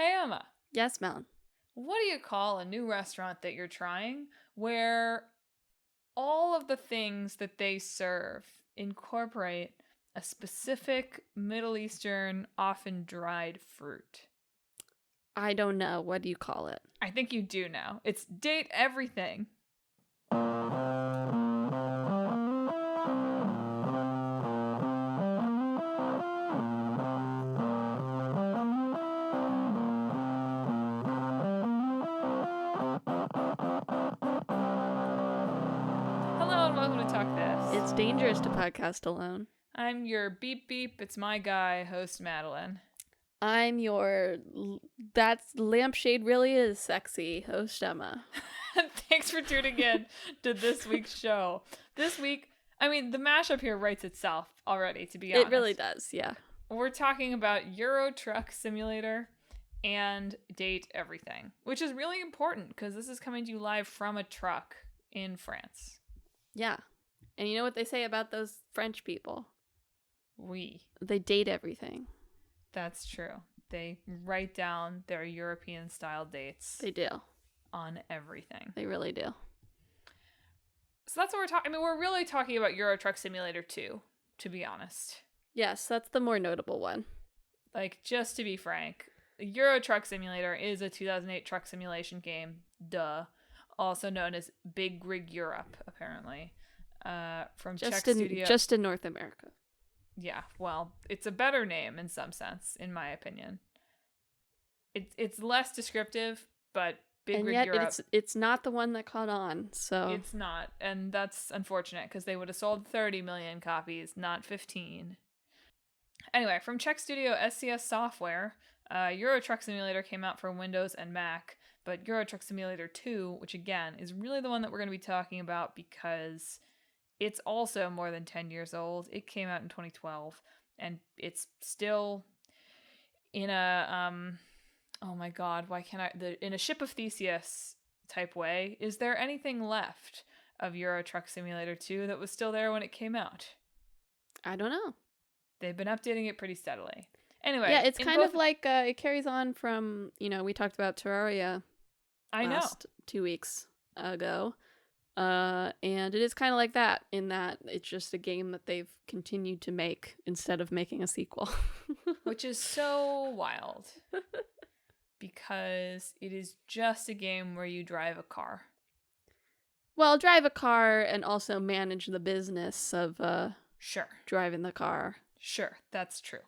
Hey Emma, Yes, Mel. what do you call a new restaurant that you're trying where all of the things that they serve incorporate a specific Middle Eastern, often dried fruit? I don't know. What do you call it? I think you do now. It's Date Everything. Hello and welcome to Talk This. It's dangerous to podcast alone. I'm your beep beep, it's my guy, host Madelyn. I'm your that's lampshade really is sexy host Emma. Thanks for tuning in to this week's show. This week, the mashup here writes itself already, to be honest. It really does, yeah. We're talking about Euro Truck Simulator and Date Everything, which is really important because this is coming to you live from a truck in France. Yeah. And you know what they say about those French people? Oui. They date everything. That's true. They write down their European-style dates. They do. On everything. They really do. So that's what we're talking. We're really talking about Euro Truck Simulator 2, to be honest. Yes, that's the more notable one. Like, just to be frank, Euro Truck Simulator is a 2008 truck simulation game, duh. Also known as Big Rig Europe, apparently. From Czech Studio. Just in North America. Yeah, well, it's a better name in some sense, in my opinion. It's less descriptive, but Big Rig Europe. And yet it's not the one that caught on, so. It's not, and that's unfortunate, because they would have sold 30 million copies, not 15. Anyway, from Czech Studio SCS Software, Euro Truck Simulator came out for Windows and Mac, but Euro Truck Simulator 2, which again is really the one that we're going to be talking about because it's also more than 10 years old. It came out in 2012, and it's still in a, oh my god, why can't in a Ship of Theseus type way. Is there anything left of Euro Truck Simulator 2 that was still there when it came out? I don't know. They've been updating it pretty steadily. Anyway. Yeah, it's kind of like, it carries on from, we talked about Terraria last 2 weeks ago. And it is kind of like that in that it's just a game that they've continued to make instead of making a sequel. Which is so wild. Because it is just a game where you drive a car. Well, drive a car and also manage the business of sure, driving the car. Sure, that's true.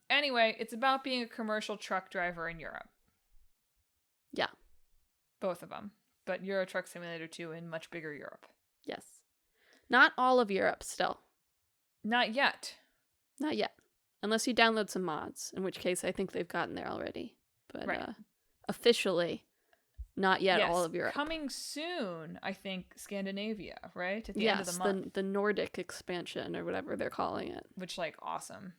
Anyway, it's about being a commercial truck driver in Europe. Yeah. Both of them. But Euro Truck Simulator 2 in much bigger Europe. Yes. Not all of Europe still. Not yet. Not yet. Unless you download some mods, in which case I think they've gotten there already. But right. Officially, not yet all of Europe. Coming soon, I think, Scandinavia, right? At the end of the month. The Nordic expansion, or whatever they're calling it. Which, awesome.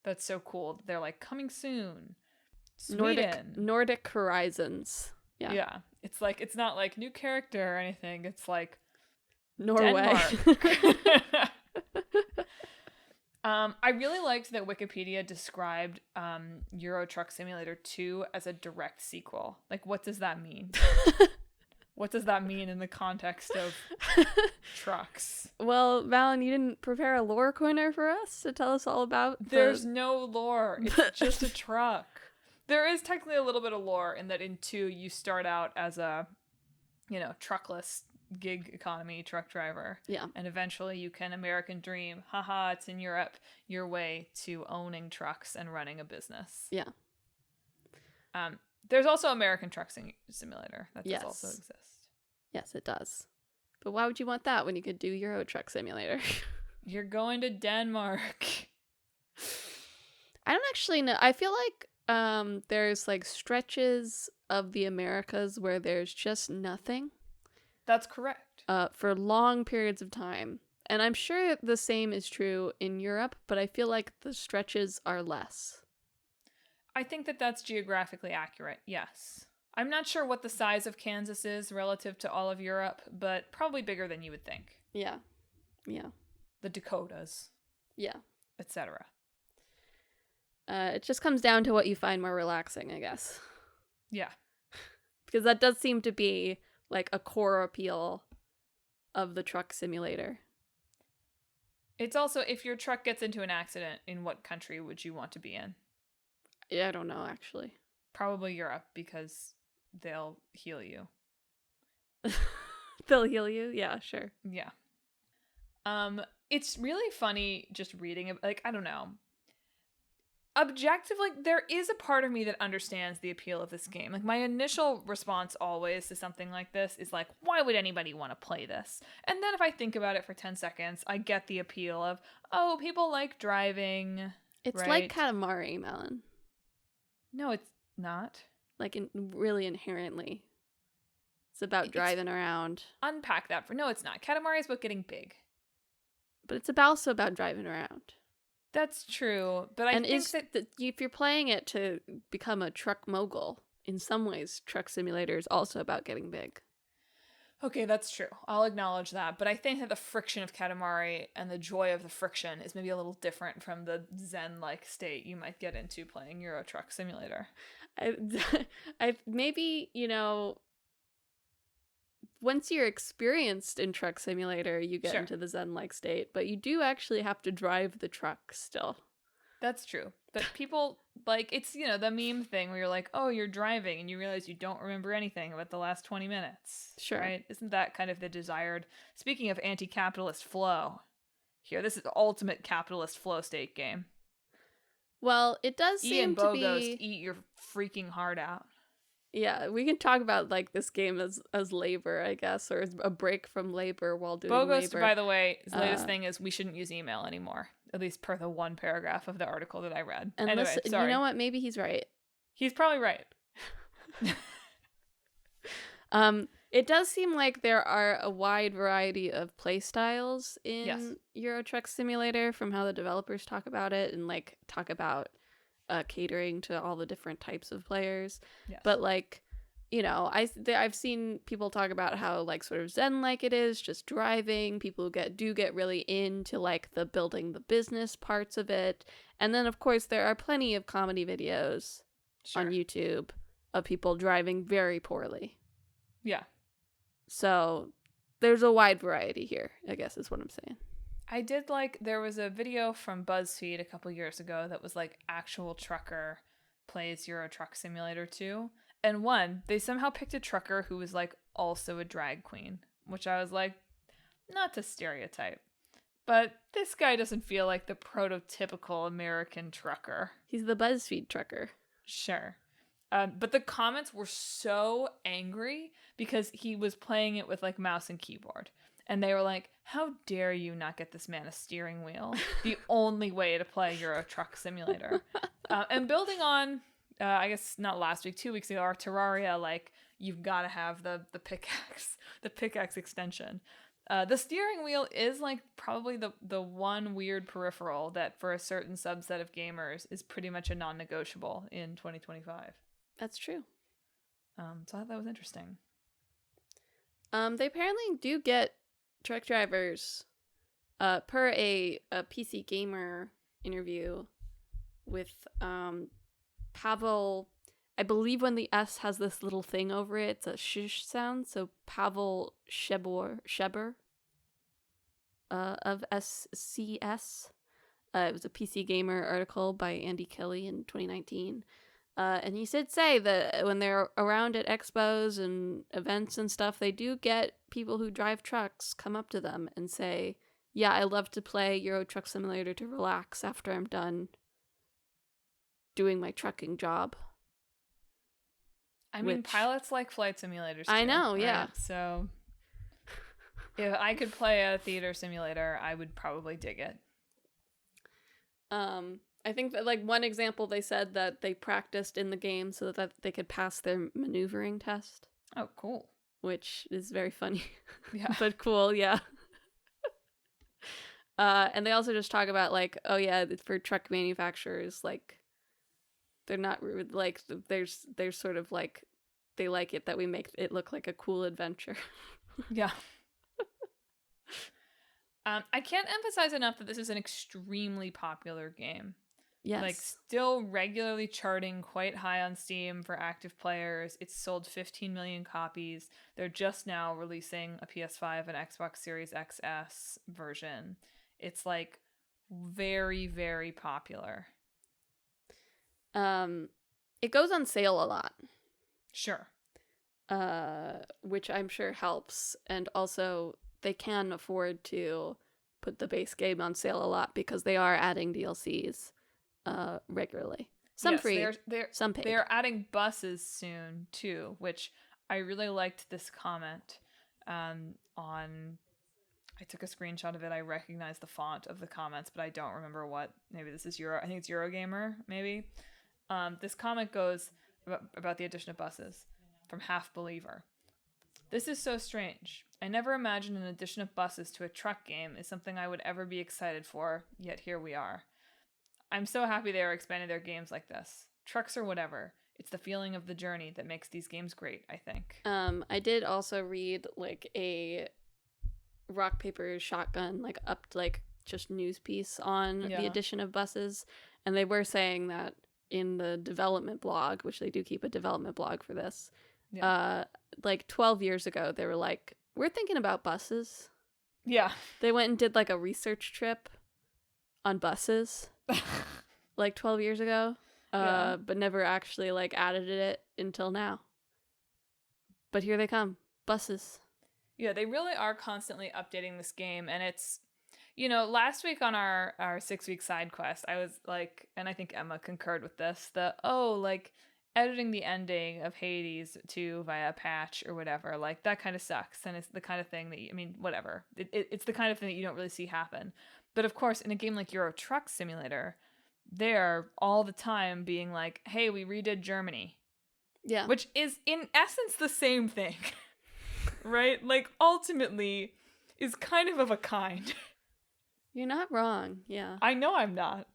That's so cool. They're coming soon. Sweden. Nordic Horizons. Yeah. Yeah. It's not new character or anything. It's Norway. Denmark. I really liked that Wikipedia described Euro Truck Simulator 2 as a direct sequel. What does that mean? What does that mean in the context of trucks? Well, Valen, you didn't prepare a lore corner for us to tell us all about There's no lore. It's just a truck. There is technically a little bit of lore in that in 2 you start out as a, truckless gig economy truck driver. Yeah. And eventually you can American dream, haha, it's in Europe, your way to owning trucks and running a business. Yeah. There's also American Truck Simulator. That does also exist. Yes, it does. But why would you want that when you could do Euro Truck Simulator? You're going to Denmark. I don't actually know. I feel like there's stretches of the Americas where there's just nothing. That's correct. For long periods of time. And I'm sure the same is true in Europe, but I feel like the stretches are less. I think that that's geographically accurate, yes. I'm not sure what the size of Kansas is relative to all of Europe, but probably bigger than you would think. Yeah. Yeah. The Dakotas. Yeah. Etc. It just comes down to what you find more relaxing, I guess. Yeah. Because that does seem to be like a core appeal of the truck simulator. It's also, if your truck gets into an accident, in what country would you want to be in? Yeah, I don't know, actually. Probably Europe, because they'll heal you. They'll heal you? Yeah, sure. Yeah. It's really funny just reading it. Like, I don't know. Objectively, there is a part of me that understands the appeal of this game. Like, my initial response always to something like this is like, why would anybody want to play this? And then if I think about it for 10 seconds, I get the appeal of, oh, people like driving. It's right? like Katamari, Madelyn. No, it's not. Like, really inherently. It's about driving around. Unpack that for... No, it's not. Katamari is about getting big. But it's also about driving around. That's true, but I think that if you're playing it to become a truck mogul, in some ways, Truck Simulator is also about getting big. Okay, that's true. I'll acknowledge that, but I think that the friction of Katamari and the joy of the friction is maybe a little different from the zen-like state you might get into playing Euro Truck Simulator. I maybe, once you're experienced in Truck Simulator, you get into the zen-like state, but you do actually have to drive the truck still. That's true. But people, like, it's, the meme thing where you're like, oh, you're driving, and you realize you don't remember anything about the last 20 minutes. Sure. Right? Isn't that kind of the desired... Speaking of anti-capitalist flow, here, this is the ultimate capitalist flow state game. Well, it does seem to be... Bogos eat your freaking heart out. Yeah, we can talk about like this game as labor, I guess, or as a break from labor while doing Bogos, labor. by the way, his latest thing is we shouldn't use email anymore. At least per the one paragraph of the article that I read. And anyway, listen, sorry. You know what? Maybe he's right. He's probably right. It does seem like there are a wide variety of play styles in Euro Truck Simulator, from how the developers talk about it and like talk about catering to all the different types of players. Yes. But like, I've seen people talk about how like sort of zen-like it is, just driving. People do get really into like the building the business parts of it. And then of course there are plenty of comedy videos on YouTube of people driving very poorly. Yeah. So there's a wide variety here, I guess is what I'm saying. I did there was a video from BuzzFeed a couple years ago that was like actual trucker plays Euro Truck Simulator 2. And one, they somehow picked a trucker who was like also a drag queen, which I was like, not to stereotype, but this guy doesn't feel like the prototypical American trucker. He's the BuzzFeed trucker. Sure. But the comments were so angry because he was playing it with like mouse and keyboard. And they were like, how dare you not get this man a steering wheel? The only way to play Euro Truck Simulator. And building on, I guess not last week, 2 weeks ago, our Terraria, like, you've got to have the pickaxe extension. The steering wheel is like probably the one weird peripheral that for a certain subset of gamers is pretty much a non-negotiable in 2025. That's true. So I thought that was interesting. They apparently do get truck drivers, per a PC Gamer interview with Pavel. I believe when the S has this little thing over it, it's a shish sound. So Pavel Sheber of SCS. It was a PC Gamer article by Andy Kelly in 2019. And he did say that when they're around at expos and events and stuff, they do get people who drive trucks come up to them and say, yeah, I love to play Euro Truck Simulator to relax after I'm done doing my trucking job. I mean, pilots like flight simulators too, I know, right? yeah. So if I could play a theater simulator, I would probably dig it. I think that like one example, they said that they practiced in the game so that they could pass their maneuvering test. Oh, cool. Which is very funny. Yeah. But cool, yeah. And they also just talk about like, oh yeah, for truck manufacturers, like they're not like there's sort of like they like it that we make it look like a cool adventure. Yeah. I can't emphasize enough that this is an extremely popular game. Yes. Like, still regularly charting quite high on Steam for active players. It's sold 15 million copies. They're just now releasing a PS5 and Xbox Series XS version. It's, like, very, very popular. It goes on sale a lot. Sure. Which I'm sure helps. And also, they can afford to put the base game on sale a lot because they are adding DLCs regularly. Some free, some paid. They're adding buses soon too, which I really liked this comment on. I took a screenshot of it. I recognize the font of the comments, but I don't remember what. Maybe this is I think it's Eurogamer. Maybe this comment goes about the addition of buses from Half Believer. This is so strange. I never imagined an addition of buses to a truck game is something I would ever be excited for, yet here we are. I'm so happy they are expanding their games like this. Trucks or whatever. It's the feeling of the journey that makes these games great, I think. I did also read like a rock, paper, shotgun, just news piece on the addition of buses. And they were saying that in the development blog, which they do keep a development blog for this, 12 years ago, they were like, we're thinking about buses. Yeah. They went and did like a research trip on buses. 12 years ago, but never actually added it until now. But here they come, buses. Yeah, they really are constantly updating this game, and it's, last week on our 6-week side quest, I was like, and I think Emma concurred with this, editing the ending of Hades 2 via a patch or whatever, that kind of sucks, and it's the kind of thing that, whatever. It's the kind of thing that you don't really see happen. But of course, in a game like Euro Truck Simulator, they're all the time being like, hey, we redid Germany. Yeah. Which is, in essence, the same thing. Right? Ultimately, is kind of a kind. You're not wrong, yeah. I know I'm not.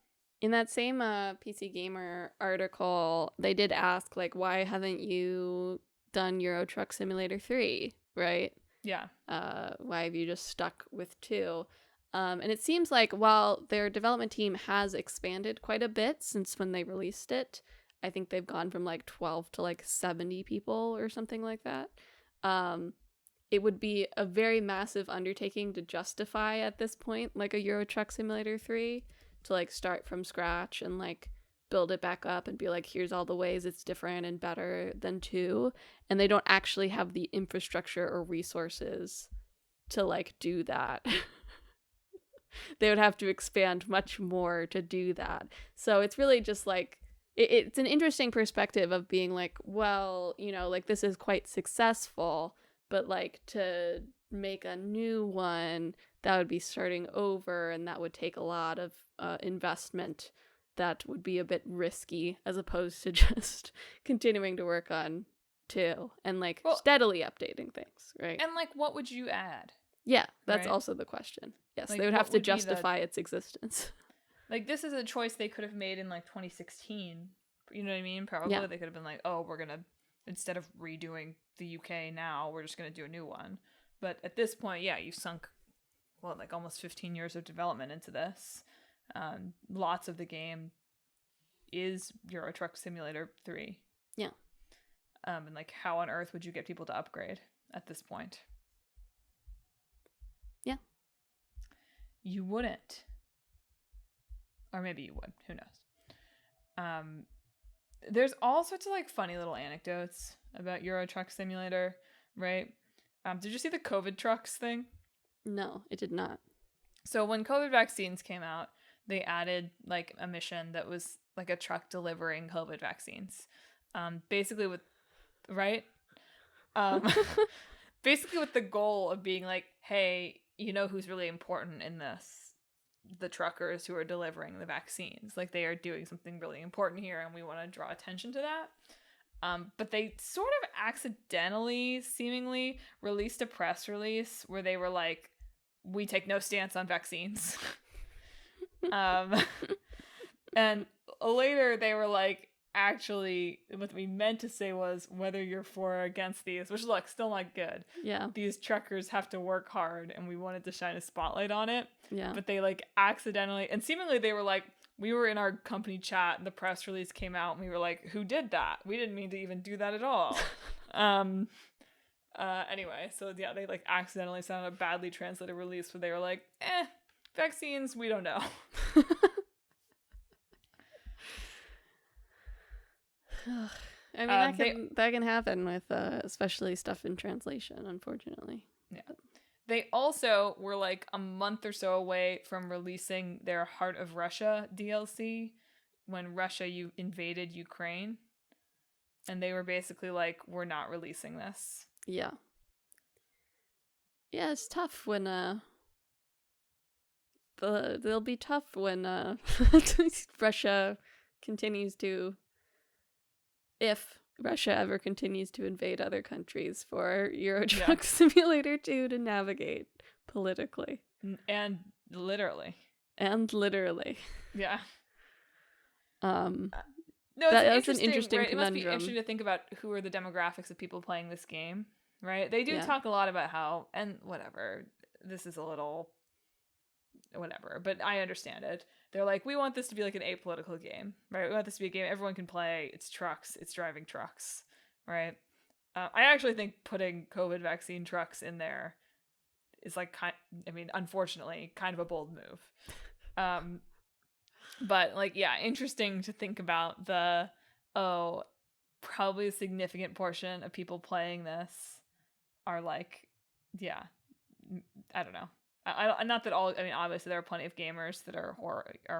In that same PC Gamer article, they did ask, why haven't you done Euro Truck Simulator 3, right? Yeah. Why have you just stuck with 2? And it seems like while their development team has expanded quite a bit since when they released it, I think they've gone from 12 to 70 people or something like that. It would be a very massive undertaking to justify at this point, a Euro Truck Simulator 3, to start from scratch and build it back up and be here's all the ways it's different and better than 2. And they don't actually have the infrastructure or resources to do that. They would have to expand much more to do that. So it's really just it's an interesting perspective of being this is quite successful, but to make a new one, that would be starting over, and that would take a lot of investment that would be a bit risky, as opposed to just continuing to work on 2 and steadily updating things, right? And what would you add? Yeah, that's also the question. Yes, they would have to justify its existence. This is a choice they could have made in 2016. You know what I mean? Probably they could have been oh, we're gonna, instead of redoing the UK now, we're just gonna do a new one. But at this point, yeah, you've sunk almost 15 years of development into this. Lots of the game is Euro Truck Simulator 3. Yeah. And how on earth would you get people to upgrade at this point? Yeah. You wouldn't. Or maybe you would. Who knows? There's all sorts of funny little anecdotes about Euro Truck Simulator, right? Did you see the COVID trucks thing? No, it did not. So when COVID vaccines came out, they added a mission that was a truck delivering COVID vaccines. Basically with basically with the goal of being hey, who's really important in this? The truckers who are delivering the vaccines. They are doing something really important here, and we want to draw attention to that. But they sort of accidentally, seemingly, released a press release where they were we take no stance on vaccines. And later they were actually, what we meant to say was whether you're for or against these, which is still not good. Yeah. These truckers have to work hard, and we wanted to shine a spotlight on it. Yeah. But they accidentally, and seemingly they were we were in our company chat and the press release came out and we were like, who did that? We didn't mean to even do that at all. Anyway, so yeah, they like accidentally sent out a badly translated release where they were like, vaccines, we don't know. I mean, that can happen with especially stuff in translation, unfortunately. Yeah. They also were like a month or so away from releasing their Heart of Russia DLC when Russia invaded Ukraine. And they were basically like, we're not releasing this. Yeah. Yeah, it's tough when they'll be tough when Russia continues to, if Russia ever continues to invade other countries, for Euro Truck Simulator 2 to navigate politically. And literally. Yeah. No, that's an interesting right? conundrum. It must be interesting to think about who are the demographics of people playing this game, right? They do talk a lot about how, and whatever, this is a little, whatever, but I understand it. They're like, we want this to be like an apolitical game, right? We want this to be a game everyone can play. It's trucks. It's driving trucks, right? I actually think putting COVID vaccine trucks in there is like, unfortunately, kind of a bold move. But like, yeah, interesting to think about probably a significant portion of people playing this are like, yeah, I don't know. Not that all, obviously there are plenty of gamers that are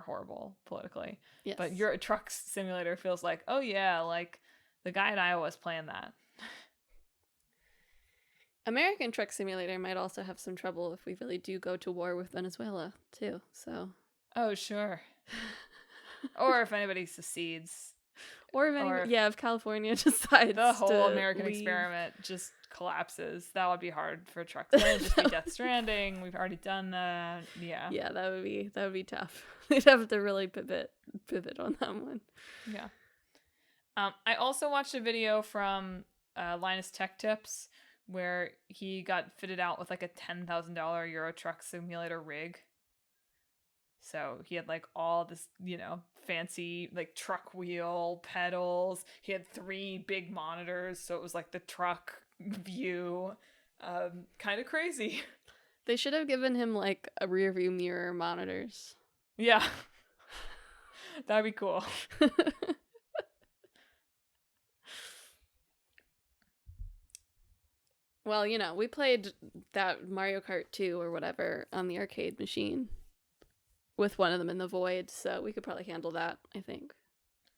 horrible politically. Yes. But Euro Truck Simulator feels like, oh yeah, like the guy in Iowa is playing that. American Truck Simulator might also have some trouble if we really do go to war with Venezuela too, so. Oh, sure. Or if anybody secedes. Or if California decides the whole to American leave. Experiment just collapses. That would be hard for trucks. That would just be Death Stranding. We've already done that. Yeah. Yeah, that would be tough. They'd have to really pivot on that one. Yeah. I also watched a video from Linus Tech Tips where he got fitted out with like a $10,000 Euro Truck Simulator rig. So he had like all this, fancy like truck wheel pedals. He had 3 big monitors, so it was like the truck view. Kind of crazy. They should have given him like a rear view mirror monitors. Yeah. That'd be cool. Well, we played that Mario Kart 2 or whatever on the arcade machine with one of them in the void, so we could probably handle that, I think.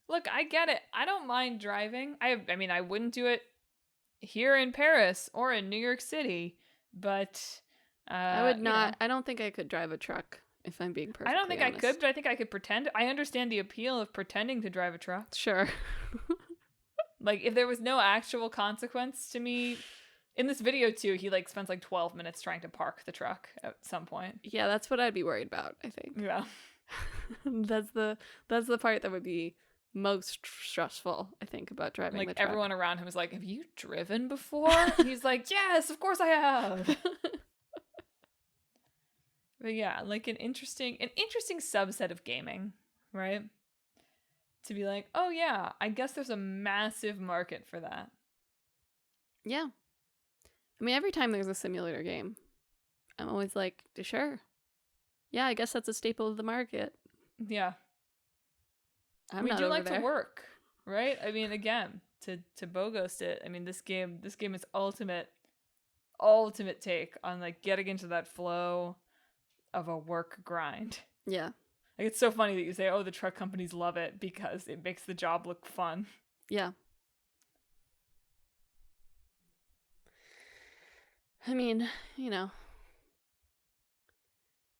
Look, I get it. I don't mind driving. I wouldn't do it here in Paris or in New York City, but I would not. I don't think I could drive a truck, if I'm being perfectly honest. I don't think I could, but I think I could pretend. I understand the appeal of pretending to drive a truck. Sure. Like, if there was no actual consequence to me. In this video, too, he like spends like 12 minutes trying to park the truck at some point. Yeah, that's what I'd be worried about, I think. Yeah. That's the part that would be most stressful, I think, about driving the truck. Like, everyone around him is like, have you driven before? He's like, yes, of course I have. But yeah, like an interesting subset of gaming, right? To be like, oh yeah, I guess there's a massive market for that. Yeah. Every time there's a simulator game, I'm always like, sure. Yeah, I guess that's a staple of the market. Yeah. We do like to work, right? Again, to Bogost it, this game is ultimate take on like getting into that flow of a work grind. Yeah. Like, it's so funny that you say, oh, the truck companies love it because it makes the job look fun. Yeah. It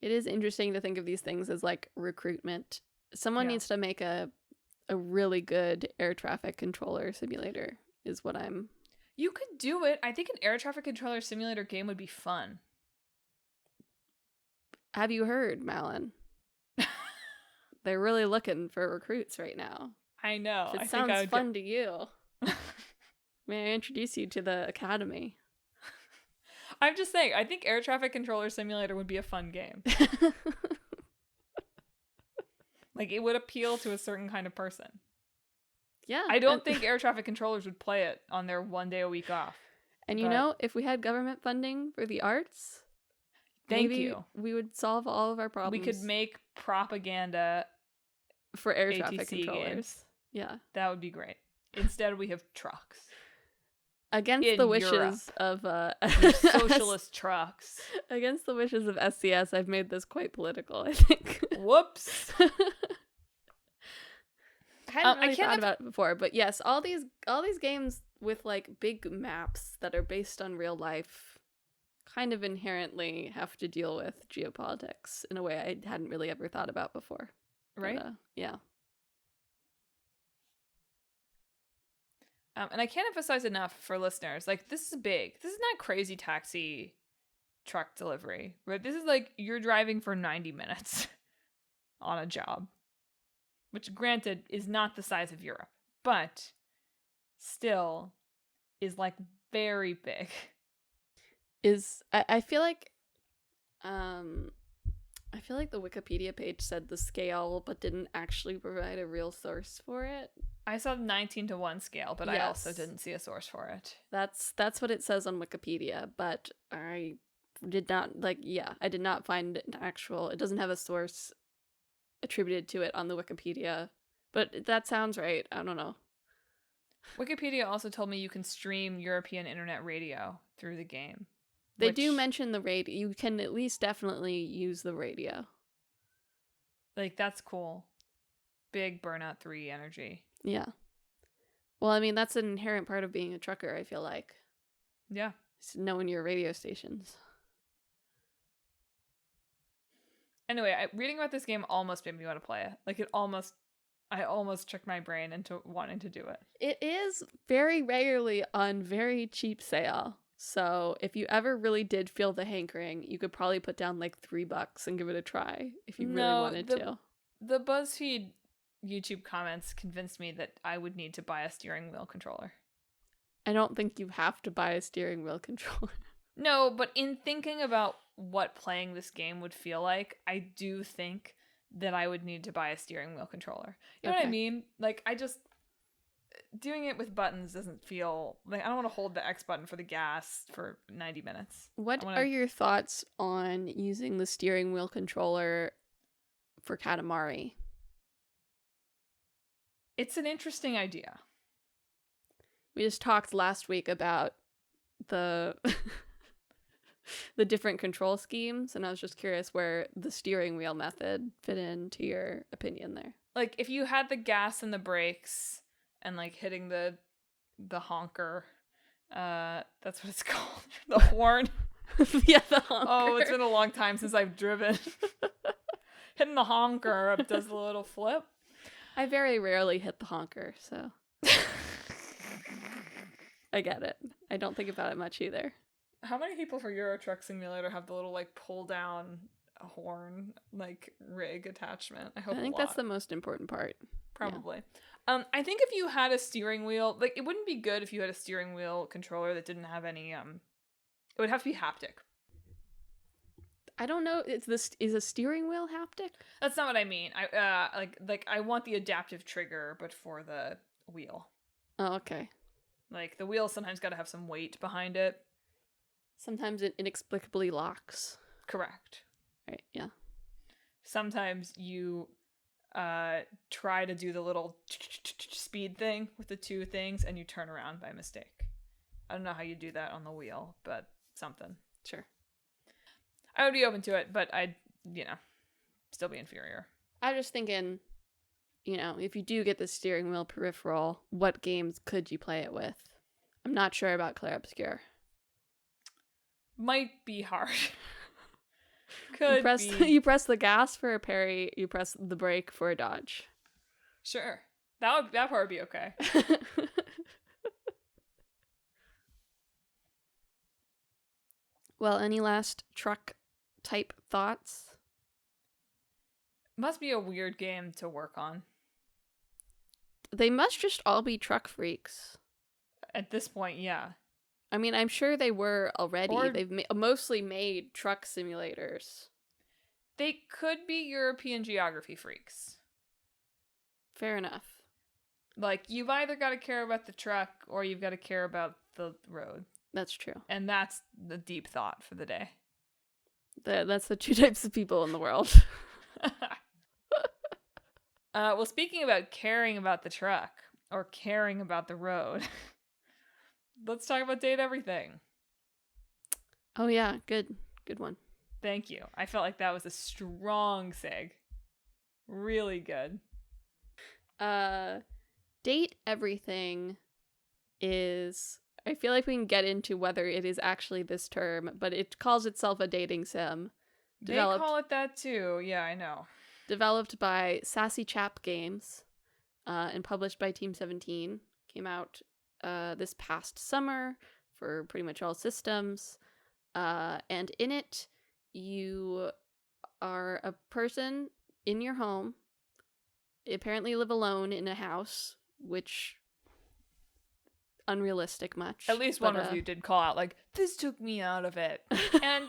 is interesting to think of these things as like recruitment. Someone needs to make a really good air traffic controller simulator is what I'm... You could do it. I think an air traffic controller simulator game would be fun. Have you heard, Madelyn? They're really looking for recruits right now. I know. If it sounds fun to you, may I introduce you to the academy? I'm just saying, I think air traffic controller simulator would be a fun game. Like, it would appeal to a certain kind of person. Yeah. I don't think air traffic controllers would play it on their 1 day a week off. And if we had government funding for the arts, maybe we would solve all of our problems. We could make propaganda for air traffic controllers. Games. Yeah. That would be great. Instead, we have trucks. Against the wishes of socialist trucks. Against the wishes of SCS, I've made this quite political, I think. Whoops. I hadn't really thought about it before, but yes, all these games with like big maps that are based on real life kind of inherently have to deal with geopolitics in a way I hadn't really ever thought about before. Right? But, yeah. And I can't emphasize enough for listeners, like, this is big. This is not crazy taxi truck delivery, right? This is like you're driving for 90 minutes on a job, which granted is not the size of Europe, but still is like very big. I feel like the Wikipedia page said the scale but didn't actually provide a real source for it. I saw the 19-to-1 scale, but yes. I also didn't see a source for it. That's what it says on Wikipedia, but I did not I did not find an actual. It doesn't have a source attributed to it on the Wikipedia, but that sounds right. I don't know. Wikipedia also told me you can stream European internet radio through the game. They do mention the radio. You can at least definitely use the radio. Like, that's cool. Big Burnout 3 energy. Yeah. Well, I mean, that's an inherent part of being a trucker, I feel like. Yeah. It's knowing your radio stations. Anyway, reading about this game almost made me want to play it. Like, I almost tricked my brain into wanting to do it. It is very rarely on very cheap sale. So if you ever really did feel the hankering, you could probably put down like $3 and give it a try if you really wanted to. The BuzzFeed YouTube comments convinced me that I would need to buy a steering wheel controller. I don't think you have to buy a steering wheel controller. No, but in thinking about what playing this game would feel like, I do think that I would need to buy a steering wheel controller. You know what I mean? Like, doing it with buttons doesn't feel like I don't want to hold the X button for the gas for 90 minutes. What are your thoughts on using the steering wheel controller for Katamari? It's an interesting idea. We just talked last week about the the different control schemes, and I was just curious where the steering wheel method fit into your opinion there. Like, if you had the gas and the brakes and like hitting the honker, that's what it's called. The horn. Yeah, the honker. Oh, it's been a long time since I've driven. Hitting the honker does the little flip. I very rarely hit the honker, so I get it. I don't think about it much either. How many people for Euro Truck Simulator have the little like pull down horn like rig attachment? I think that's the most important part. Probably. Yeah. I think if you had a steering wheel, like, it wouldn't be good if you had a steering wheel controller that didn't have any it would have to be haptic. I don't know. Is a steering wheel haptic? That's not what I mean. I like I want the adaptive trigger, but for the wheel. Oh, okay. Like, the wheel sometimes got to have some weight behind it. Sometimes it inexplicably locks. Correct. Right. Yeah. Sometimes you try to do the little speed thing with the two things and you turn around by mistake. I don't know how you do that on the wheel, but something. Sure. I would be open to it, but I'd, still be inferior. I was just thinking, if you do get the steering wheel peripheral, what games could you play it with? I'm not sure about Clair Obscur. Might be hard. You press the gas for a parry, you press the brake for a dodge. Sure. That part would be okay. Well, any last truck type thoughts? Must be a weird game to work on. They must just all be truck freaks. At this point, yeah. I mean, I'm sure they were already. They've mostly made truck simulators. They could be European geography freaks. Fair enough. Like, you've either got to care about the truck or you've got to care about the road. That's true. And that's the deep thought for the day. That's the two types of people in the world. Well, speaking about caring about the truck or caring about the road, let's talk about Date Everything. Oh, yeah. Good one. Thank you. I felt like that was a strong seg. Really good. Date Everything is... I feel like we can get into whether it is actually this term, but it calls itself a dating sim. They call it that too. Yeah, I know. Developed by Sassy Chap Games and published by Team 17. Came out this past summer for pretty much all systems. And in it, you are a person in your home. You apparently live alone in a house, which... unrealistic much. At least one review did call out, like, this took me out of it. And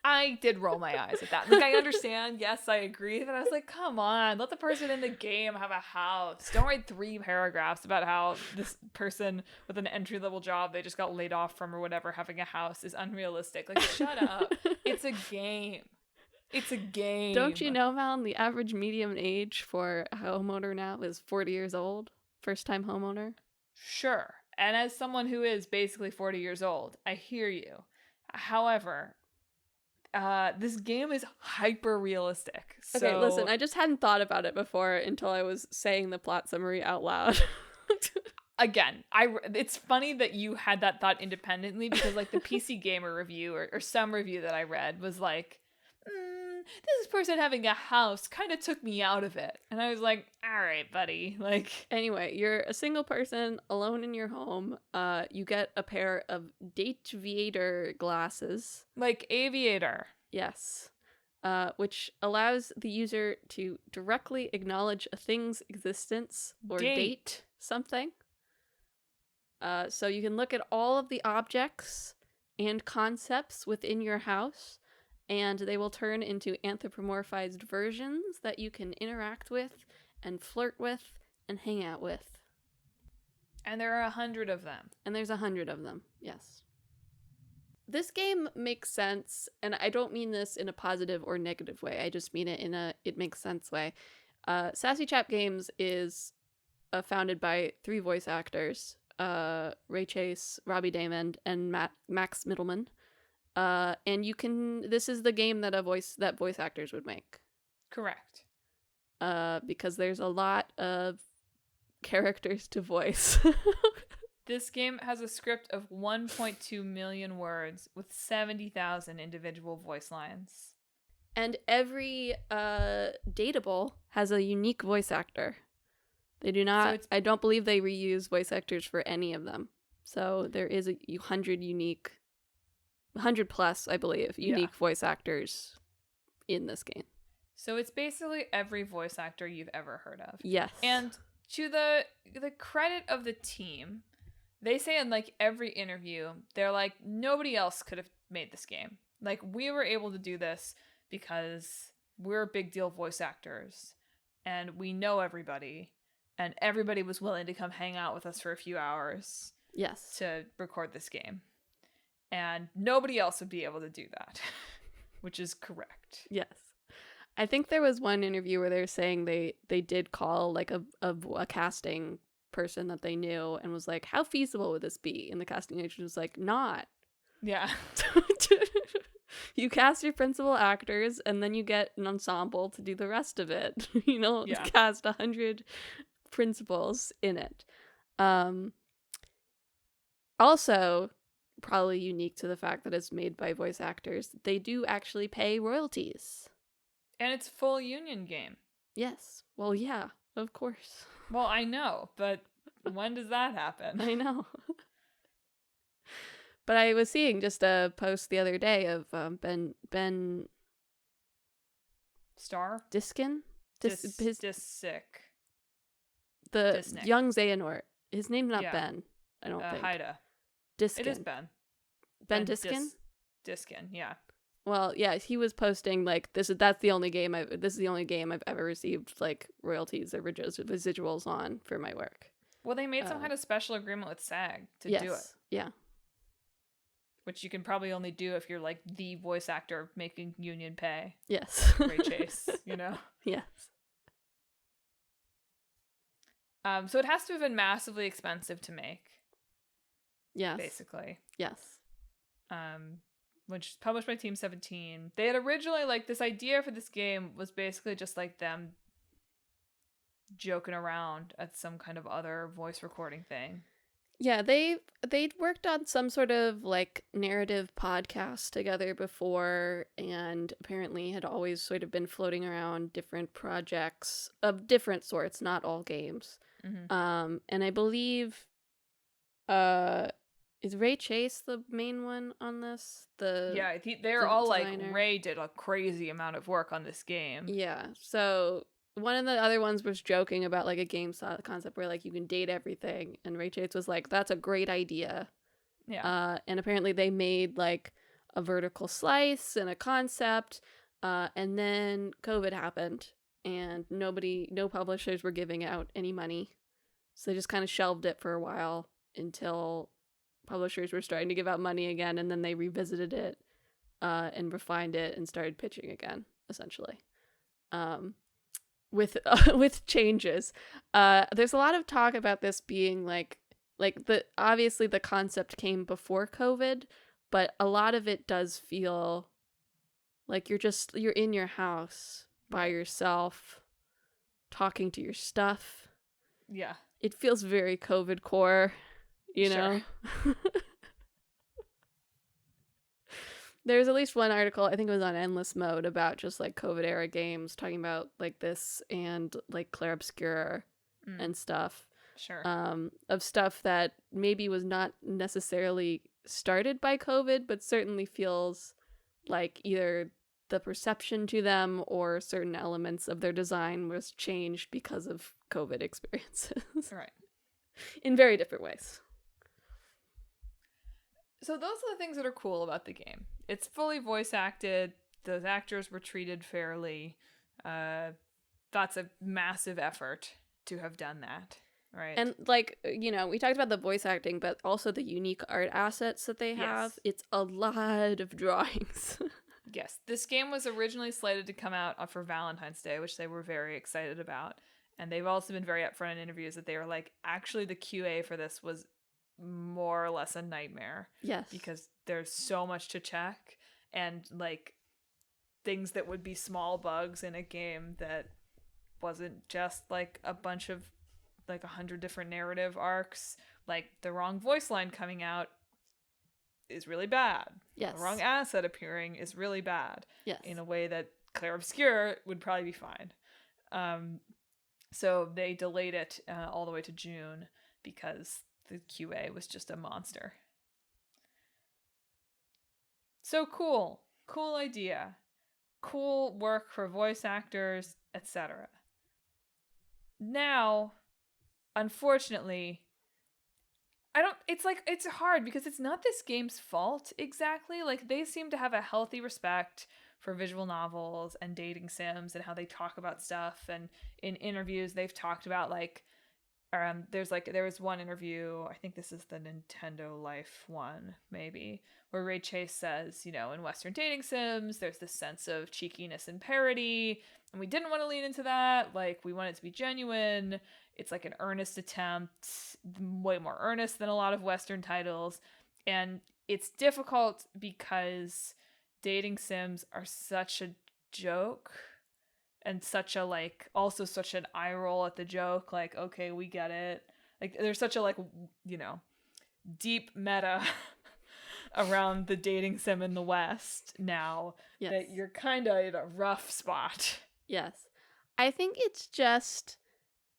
I did roll my eyes at that. Like, I understand. Yes, I agree. But I was like, come on, let the person in the game have a house. Don't write 3 paragraphs about how this person with an entry-level job they just got laid off from or whatever having a house is unrealistic. Like, shut up. It's a game. It's a game. Don't you know, Val, the average median age for a homeowner now is 40 years old? First-time homeowner? Sure. And as someone who is basically 40 years old, I hear you. However, this game is hyper realistic. So... Okay, listen, I just hadn't thought about it before until I was saying the plot summary out loud. Again, it's funny that you had that thought independently because like the PC Gamer review or some review that I read was like, this person having a house kind of took me out of it. And I was like, all right, buddy. Like, anyway, you're a single person alone in your home. You get a pair of Dateviator glasses. Like Aviator. Yes. Which allows the user to directly acknowledge a thing's existence or date something. So you can look at all of the objects and concepts within your house, and they will turn into anthropomorphized versions that you can interact with and flirt with and hang out with. And there are 100 of them. And there's 100 of them, yes. This game makes sense, and I don't mean this in a positive or negative way. I just mean it in a it makes sense way. Sassy Chap Games is founded by 3 voice actors, Ray Chase, Robbie Damon, and Max Middleman. And you can, this is the game that voice actors would make. Correct. Because there's a lot of characters to voice. This game has a script of 1.2 million words with 70,000 individual voice lines. And every dateable has a unique voice actor. They do not, I don't believe they reuse voice actors for any of them. So there is 100 plus, I believe, unique voice actors in this game. So it's basically every voice actor you've ever heard of. Yes. And to the credit of the team, they say in like every interview, they're like, nobody else could have made this game. Like, we were able to do this because we're big deal voice actors and we know everybody and everybody was willing to come hang out with us for a few hours. Yes. To record this game. And nobody else would be able to do that, which is correct. Yes. I think there was one interview where they were saying they did call like a casting person that they knew and was like, how feasible would this be? And the casting agent was like, not. Yeah. You cast your principal actors and then you get an ensemble to do the rest of it. You know, cast 100 principals in it. Also, probably unique to the fact that it's made by voice actors, they do actually pay royalties. And it's full union game. Yes. Well, yeah, of course. Well, I know, but when does that happen? I know. But I was seeing just a post the other day of Ben Star? Diskin? Dissick. The Disnick. young Xehanort. His name's not Ben, I don't think. Haida. Diskin. It is Ben. Ben Diskin? Diskin, yeah. Well, yeah, he was posting like this is the only game I've ever received like royalties or residuals on for my work. Well, they made some kind of special agreement with SAG to do it. Yeah. Which you can probably only do if you're like the voice actor making union pay. Yes. Ray Chase, you know? Yes. So it has to have been massively expensive to make. Yes. Basically. Yes. Which is published by Team 17. They had originally, like, this idea for this game was basically just like them joking around at some kind of other voice recording thing. Yeah, they'd worked on some sort of like narrative podcast together before, and apparently had always sort of been floating around different projects of different sorts, not all games. Mm-hmm. And I believe is Ray Chase the main one on this? They're all designer. Like, Ray did a crazy amount of work on this game. Yeah, so one of the other ones was joking about like a game concept where like you can date everything, and Ray Chase was like, "That's a great idea." Yeah. And apparently they made like a vertical slice and a concept, and then COVID happened, and no publishers were giving out any money, so they just kind of shelved it for a while until publishers were starting to give out money again, and then they revisited it and refined it and started pitching again, essentially, with changes. There's a lot of talk about this being like obviously the concept came before COVID, but a lot of it does feel like you're in your house by yourself talking to your stuff. Yeah, it feels very COVID core. You know? Sure. There's at least one article, I think it was on Endless Mode, about just like COVID era games, talking about like this and like Clair Obscur and stuff. Sure. Of stuff that maybe was not necessarily started by COVID, but certainly feels like either the perception to them or certain elements of their design was changed because of COVID experiences. Right. In very different ways. So those are the things that are cool about the game. It's fully voice acted. Those actors were treated fairly. That's a massive effort to have done that, right? And like, you know, we talked about the voice acting, but also the unique art assets that they have. Yes. It's a lot of drawings. Yes. This game was originally slated to come out for Valentine's Day, which they were very excited about. And they've also been very upfront in interviews that they were like, actually the QA for this was more or less a nightmare. Yes. Because there's so much to check, and like things that would be small bugs in a game that wasn't just like a bunch of like 100 different narrative arcs. Like the wrong voice line coming out is really bad. Yes. The wrong asset appearing is really bad. Yes. In a way that Clair Obscur would probably be fine. So they delayed it all the way to June because the QA was just a monster. So cool. Cool idea. Cool work for voice actors, etc. Now, unfortunately, it's hard because it's not this game's fault exactly. Like, they seem to have a healthy respect for visual novels and dating sims and how they talk about stuff. And in interviews, they've talked about there was one interview, I think this is the Nintendo Life one, maybe, where Ray Chase says, you know, in Western dating sims, there's this sense of cheekiness and parody, and we didn't want to lean into that. Like, we want it to be genuine. It's like an earnest attempt, way more earnest than a lot of Western titles. And it's difficult because dating sims are such a joke. And such a, like, also such an eye roll at the joke. Like, okay, we get it. Like, there's such a, like, you know, deep meta around the dating sim in the West now. Yes. That you're kind of in a rough spot. Yes. I think it's just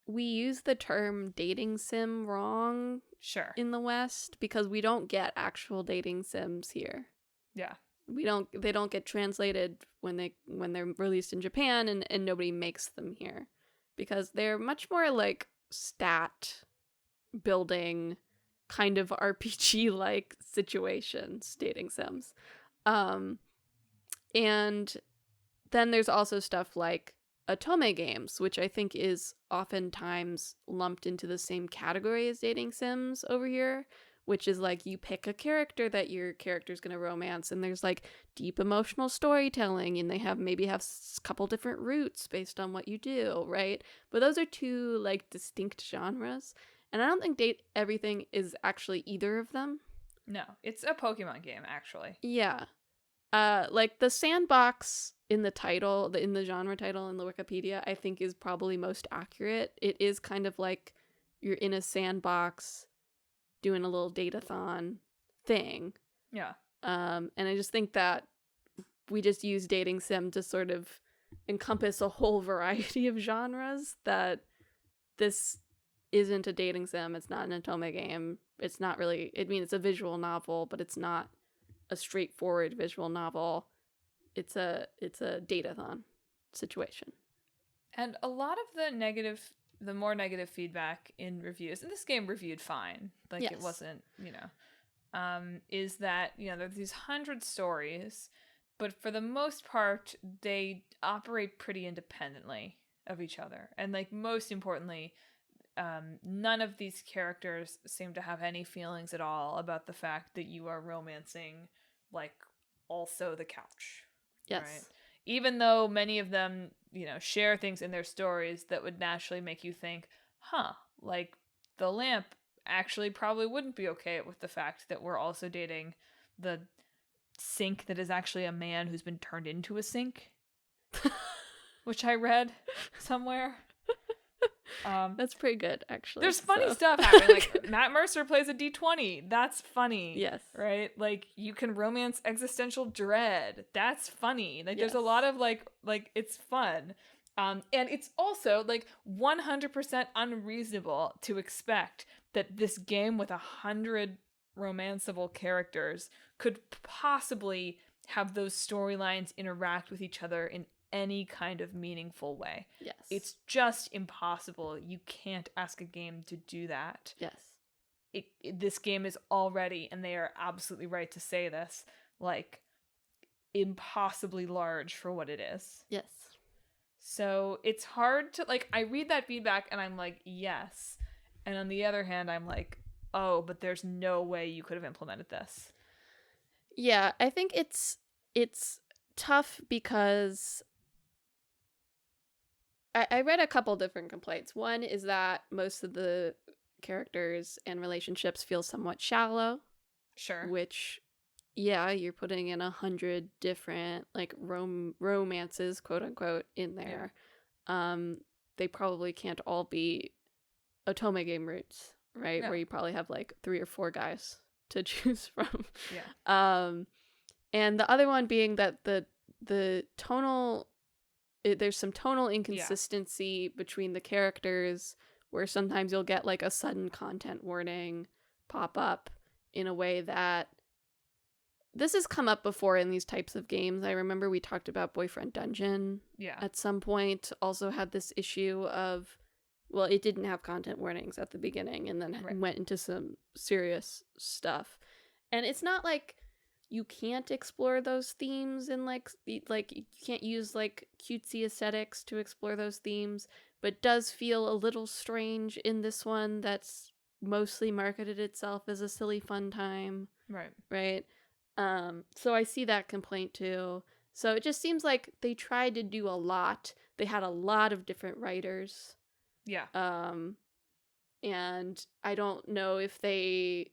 we use the term dating sim wrong. Sure. In the West because we don't get actual dating sims here. Yeah. They don't get translated when they're released in Japan, and nobody makes them here because they're much more like stat building kind of RPG like situations, dating sims. And then there's also stuff like otome games, which I think is oftentimes lumped into the same category as dating sims over here, which is like you pick a character that your character's going to romance, and there's like deep emotional storytelling, and they maybe have a couple different routes based on what you do, right? But those are two like distinct genres, and I don't think Date Everything is actually either of them. No, it's a Pokemon game, actually. Yeah. Like the sandbox in the title, in the genre title in the Wikipedia, I think is probably most accurate. It is kind of like you're in a sandbox doing a little date-a-thon thing. Yeah. And I just think that we just use dating sim to sort of encompass a whole variety of genres, that this isn't a dating sim, it's not an otome game. It's not really, I mean, it's a visual novel, but it's not a straightforward visual novel. It's a date-a-thon situation. And a lot of the more negative feedback in reviews, and this game reviewed fine, like yes. It wasn't, is that, there's these 100 stories, but for the most part, they operate pretty independently of each other. And like, most importantly, none of these characters seem to have any feelings at all about the fact that you are romancing, like, also the couch. Yes. Right? Even though many of them, share things in their stories that would naturally make you think, like, the lamp actually probably wouldn't be okay with the fact that we're also dating the sink that is actually a man who's been turned into a sink. Which I read somewhere. That's pretty good, actually. There's funny stuff happening. Like, Matt Mercer plays a D20. That's funny. Yes. Right? Like, you can romance existential dread. That's funny. Like, yes. There's a lot of, like, it's fun. And it's also, like, 100% unreasonable to expect that this game with 100 romanceable characters could possibly have those storylines interact with each other in any kind of meaningful way. Yes. It's just impossible. You can't ask a game to do that. Yes. This game is already, and they are absolutely right to say this, like, impossibly large for what it is. Yes. So it's hard to, like, I read that feedback and I'm like, yes. And on the other hand, I'm like, oh, but there's no way you could have implemented this. Yeah, I think it's tough because I read a couple different complaints. One is that most of the characters and relationships feel somewhat shallow. Sure. Which, yeah, you're putting in 100 different, like, romances, quote unquote, in there. Yeah. They probably can't all be otome game routes, right? No. Where you probably have like 3 or 4 guys to choose from. Yeah. And the other one being that the tonal, there's some tonal inconsistency between the characters, where sometimes you'll get like a sudden content warning pop up in a way that this has come up before in these types of games. I remember we talked about Boyfriend Dungeon at some point, also had this issue of, well, it didn't have content warnings at the beginning and then went into some serious stuff. And it's not like you can't explore those themes and like you can't use like cutesy aesthetics to explore those themes, but it does feel a little strange in this one that's mostly marketed itself as a silly fun time. Right. So I see that complaint too. So it just seems like they tried to do a lot. They had a lot of different writers. Yeah. And I don't know if they,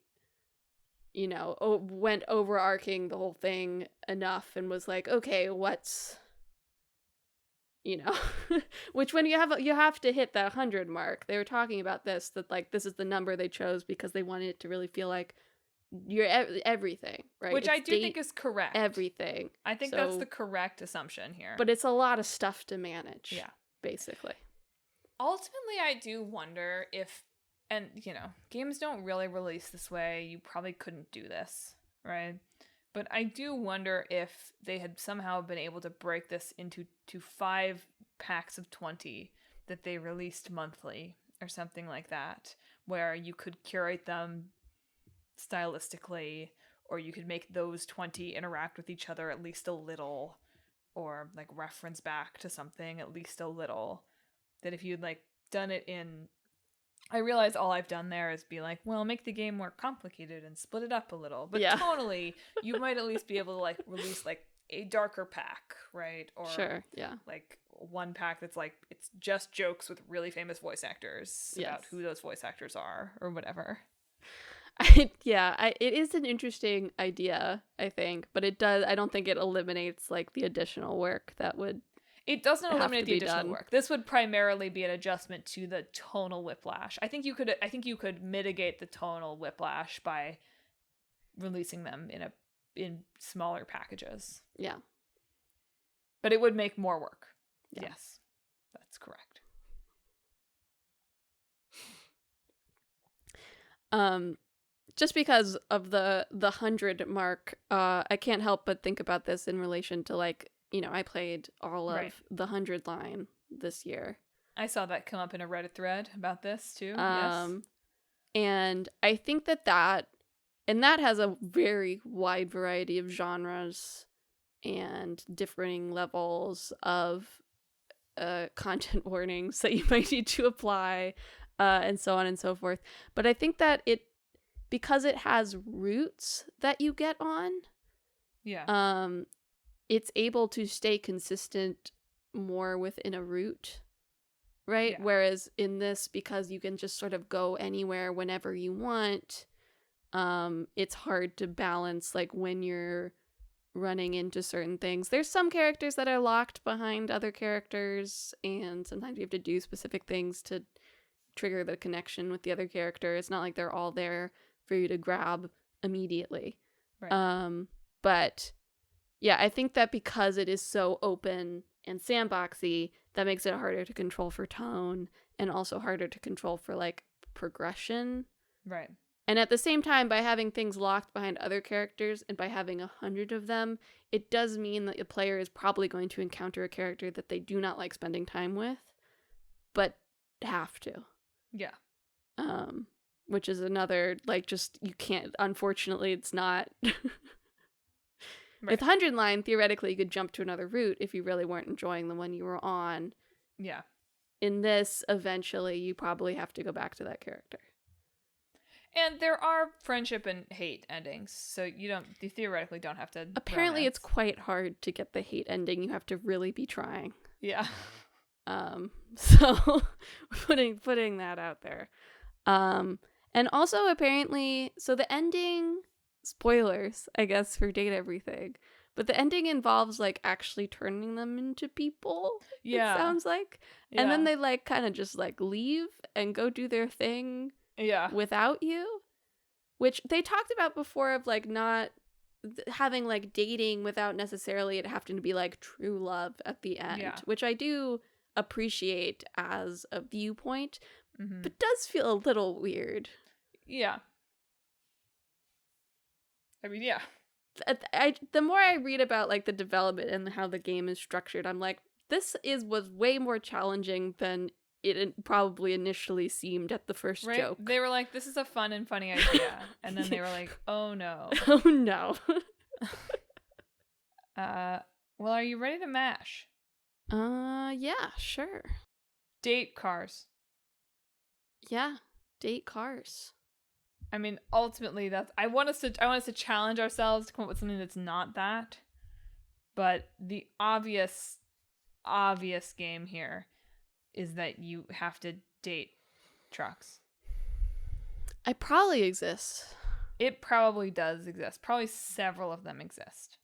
went overarching the whole thing enough and was like, okay, what's, which when you have to hit that 100 mark. They were talking about this, that like this is the number they chose because they wanted it to really feel like you're everything, right? Which I do think is correct. Everything. I think that's the correct assumption here. But it's a lot of stuff to manage. Yeah. Basically. Ultimately, I do wonder if, and games don't really release this way. You probably couldn't do this, right? But I do wonder if they had somehow been able to break this into 5 packs of 20 that they released monthly or something like that, where you could curate them stylistically, or you could make those 20 interact with each other at least a little, or like reference back to something at least a little. That if you'd like done it in, I realize all I've done there is be like, well, make the game more complicated and split it up a little. But tonally, you might at least be able to like release like a darker pack, right? Or sure, yeah, like one pack that's like it's just jokes with really famous voice actors about who those voice actors are or whatever. It is an interesting idea, I think, but it does. I don't think it eliminates like the additional work that would. It doesn't eliminate the additional work. This would primarily be an adjustment to the tonal whiplash. I think you could mitigate the tonal whiplash by releasing them in smaller packages. Yeah. But it would make more work. Yeah. Yes. That's correct. Just because of the 100 mark, I can't help but think about this in relation to like, I played all of the 100 line this year. I saw that come up in a Reddit thread about this too. Yes. And I think that has a very wide variety of genres and differing levels of content warnings that you might need to apply, and so on and so forth. But I think that because it has routes that you get on, it's able to stay consistent more within a route, right? Yeah. Whereas in this, because you can just sort of go anywhere whenever you want, it's hard to balance like when you're running into certain things. There's some characters that are locked behind other characters, and sometimes you have to do specific things to trigger the connection with the other character. It's not like they're all there for you to grab immediately. Right. But yeah, I think that because it is so open and sandboxy, that makes it harder to control for tone and also harder to control for like progression. Right. And at the same time, by having things locked behind other characters and by having 100 of them, it does mean that the player is probably going to encounter a character that they do not like spending time with, but have to. Yeah. Which is another, like, just, you can't, unfortunately, it's not. With 100 line, theoretically, you could jump to another route if you really weren't enjoying the one you were on. Yeah. In this, eventually, you probably have to go back to that character. And there are friendship and hate endings, so you theoretically don't have to. Apparently, romance. It's quite hard to get the hate ending. You have to really be trying. Yeah. So putting that out there. And also apparently, so the ending, spoilers, I guess, for Date Everything, but the ending involves like actually turning them into people. Yeah. It sounds like. Yeah. And then they like kind of just like leave and go do their thing. Yeah. Without you, which they talked about before of like not having like dating without necessarily it having to be like true love at the end, which I do appreciate as a viewpoint, but does feel a little weird. Yeah. I mean, yeah. The more I read about like the development and how the game is structured, I'm like, this was way more challenging than it probably initially seemed at the first joke. They were like, this is a fun and funny idea. And then they were like, oh no. Oh no. Well, are you ready to mash? Yeah, sure. Date cars. Yeah, date cars. I mean, ultimately I want us to challenge ourselves to come up with something that's not that. But the obvious game here is that you have to date trucks. I probably exist. It probably does exist. Probably several of them exist.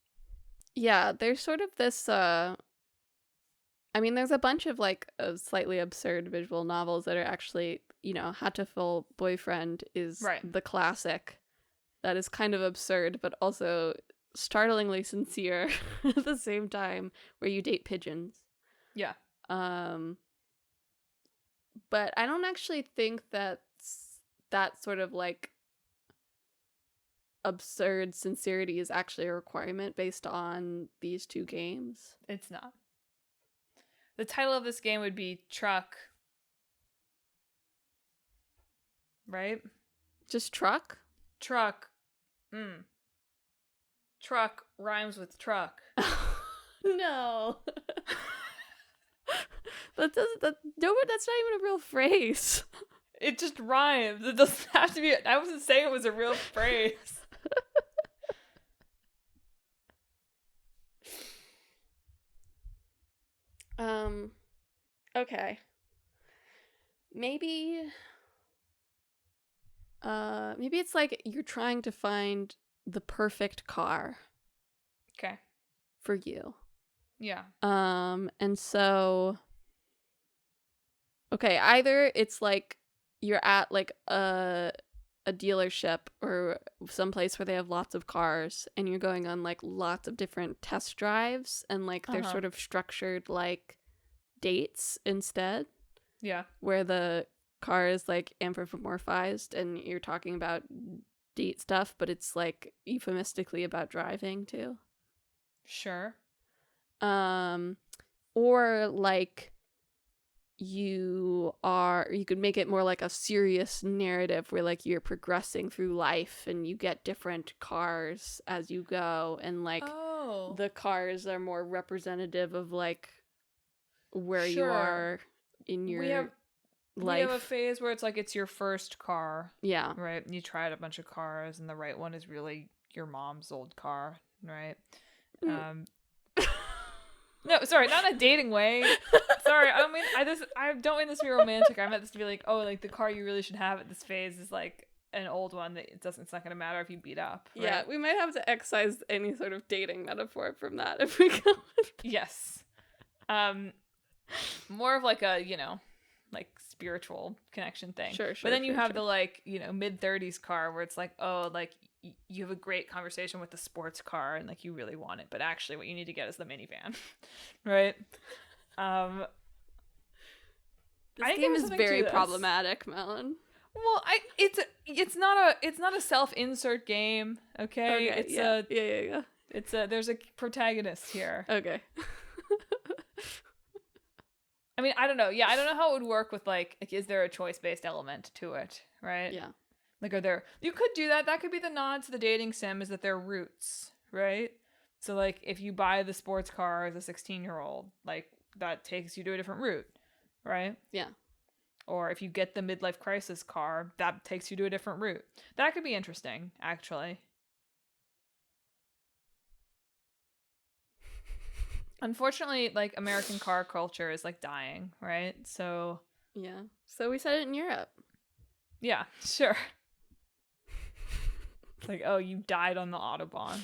Yeah, there's sort of this, I mean, there's a bunch of, like, slightly absurd visual novels that are actually, Hatoful Boyfriend is the classic. That is kind of absurd, but also startlingly sincere at the same time, where you date pigeons. Yeah. But I don't actually think that sort of like absurd sincerity is actually a requirement based on these two games. It's not. The title of this game would be Truck. Right? Just truck? Truck. Truck rhymes with truck. No. That's not even a real phrase. It just rhymes. It doesn't have to be. I wasn't saying it was a real phrase. Okay. Maybe it's like you're trying to find the perfect car. Okay. For you. Yeah. And so okay, either it's like you're at like a dealership or someplace where they have lots of cars and you're going on like lots of different test drives and like they're sort of structured like dates instead. Yeah. Where the car is like anthropomorphized and you're talking about date stuff, but it's like euphemistically about driving too. Sure. Or like you could make it more like a serious narrative where like you're progressing through life and you get different cars as you go and like the cars are more representative of like where you are in your life. We have a phase where it's like it's your first car. Yeah. Right? You tried a bunch of cars and the right one is really your mom's old car, right? No, sorry, not in a dating way. Sorry, I don't mean I don't mean this to be romantic. I meant this to be like, oh, like the car you really should have at this phase is like an old one that it's not gonna matter if you beat up. Right? Yeah, we might have to excise any sort of dating metaphor from that if we go. Yes. More of like a, like spiritual connection thing. Sure. But then you have the like, mid-30s car where it's like, oh, like you have a great conversation with the sports car and like you really want it, but actually what you need to get is the minivan. Right? This game is very problematic, Melon. Well, it's not a self-insert game, okay? There's a protagonist here. Okay. I mean, I don't know. Yeah, I don't know how it would work with like is there a choice-based element to it, right? Yeah. Like you could do that. That could be the nod to the dating sim is that they're routes, right? So like if you buy the sports car as a 16-year-old, like that takes you to a different route, right? Yeah. Or if you get the midlife crisis car, that takes you to a different route. That could be interesting, actually. Unfortunately, like American car culture is like dying, right? So yeah. So we said it in Europe. Yeah, sure. It's like, oh, you died on the Autobahn.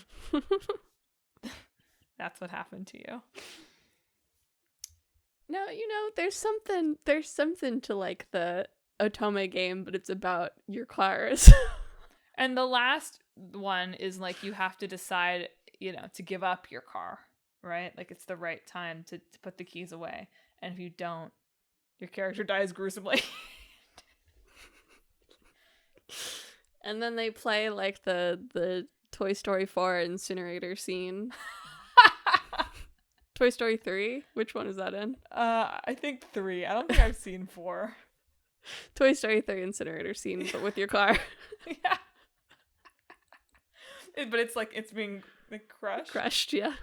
That's what happened to you. No, there's something to like the Otome game, but it's about your cars. And the last one is like you have to decide, to give up your car, right? Like it's the right time to put the keys away. And if you don't, your character dies gruesomely. And then they play like the Toy Story 4 incinerator scene. Toy Story 3? Which one is that in? I think 3. I don't think I've seen 4. Toy Story 3 incinerator scene, but with your car. Yeah. But it's like it's being like crushed. Crushed, yeah.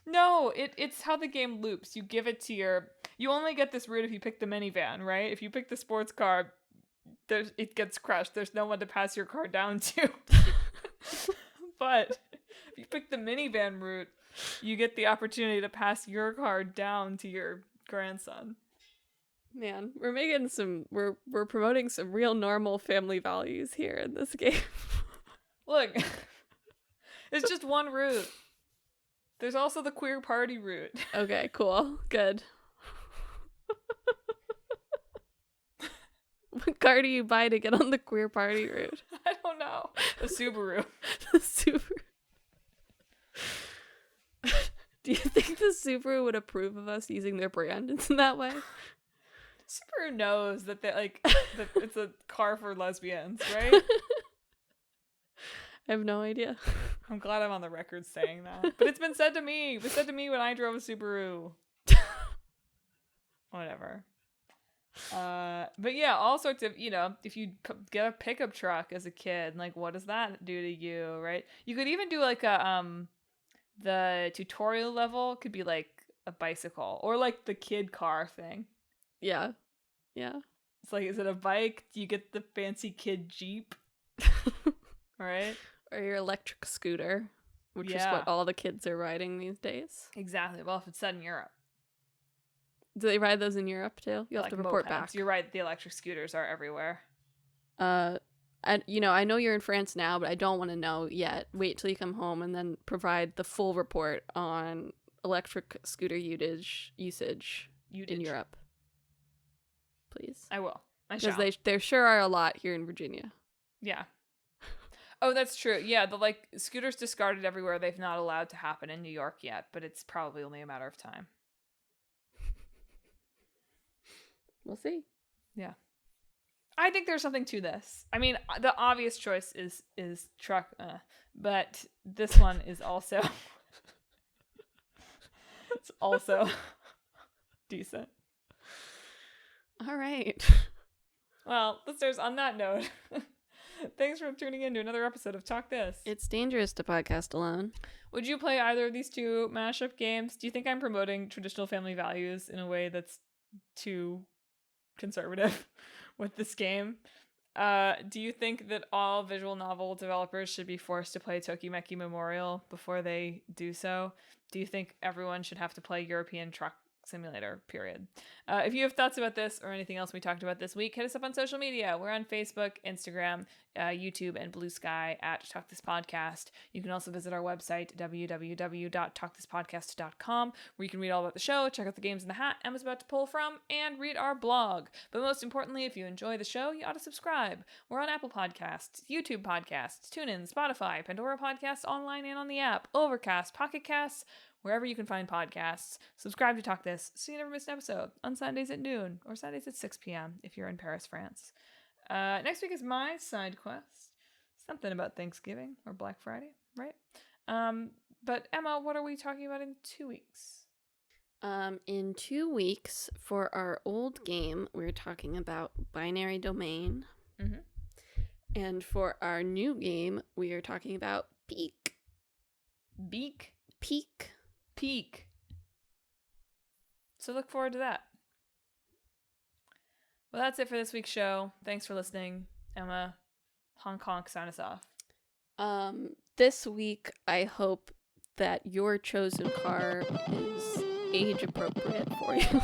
No, it's how the game loops. You give it to you only get this route if you pick the minivan, right? If you pick the sports car, it gets crushed. There's no one to pass your car down to. But if you pick the minivan route, you get the opportunity to pass your car down to your grandson. Man, we're promoting some real normal family values here in this game. Look, it's just one route. There's also the queer party route. Okay, cool. Good. What car do you buy to get on the queer party route? I don't know. The Subaru. The Subaru. Do you think the Subaru would approve of us using their brand in that way? Subaru knows that that it's a car for lesbians, right? I have no idea. I'm glad I'm on the record saying that. But it's been said to me. It was said to me when I drove a Subaru. Whatever. But yeah, all sorts of, if you get a pickup truck as a kid, like what does that do to you, right? You could even do like the tutorial level could be like a bicycle or like the kid car thing. Yeah. Yeah. It's like, is it a bike? Do you get the fancy kid Jeep? Right? Or your electric scooter, which is what all the kids are riding these days. Exactly. Well, if it's set in Europe. Do they ride those in Europe too? You'll have to report back. You're right. The electric scooters are everywhere. I know you're in France now, but I don't want to know yet. Wait till you come home and then provide the full report on electric scooter usage in Europe. Please. I will. I shall. Because there sure are a lot here in Virginia. Yeah. Oh, that's true. Yeah, the scooters discarded everywhere. They've not allowed to happen in New York yet, but it's probably only a matter of time. We'll see. Yeah. I think there's something to this. I mean, the obvious choice is truck, but this one is also it's also decent. All right. Well, listeners, on that note, thanks for tuning in to another episode of Talk This. It's dangerous to podcast alone. Would you play either of these two mashup games? Do you think I'm promoting traditional family values in a way that's too conservative with this game? Do you think that all visual novel developers should be forced to play Tokimeki Memorial before they do so? Do you think everyone should have to play European Truck Simulator, period? If you have thoughts about this or anything else we talked about this week, hit us up on social media. We're on Facebook, Instagram, YouTube, and Blue Sky at Talk This Podcast. You can also visit our website, www.talkthispodcast.com, where you can read all about the show, check out the games in the hat Emma's about to pull from, and read our blog. But most importantly, if you enjoy the show, you ought to subscribe. We're on Apple Podcasts, YouTube Podcasts, TuneIn, Spotify, Pandora Podcasts, online and on the app, Overcast, Pocket Casts, wherever you can find podcasts. Subscribe to Talk This so you never miss an episode on Sundays at noon or Sundays at 6 p.m. if you're in Paris, France. Next week is my side quest. Something about Thanksgiving or Black Friday, right? But Emma, what are we talking about in 2 weeks? In 2 weeks, for our old game, we're talking about Binary Domain. Mm-hmm. And for our new game, we are talking about Peak. Beak? Peak. Peak. So look forward to that. Well, that's it for this week's show. Thanks for listening. Emma, honk honk, sign us off. This week, I hope that your chosen car is age appropriate for you.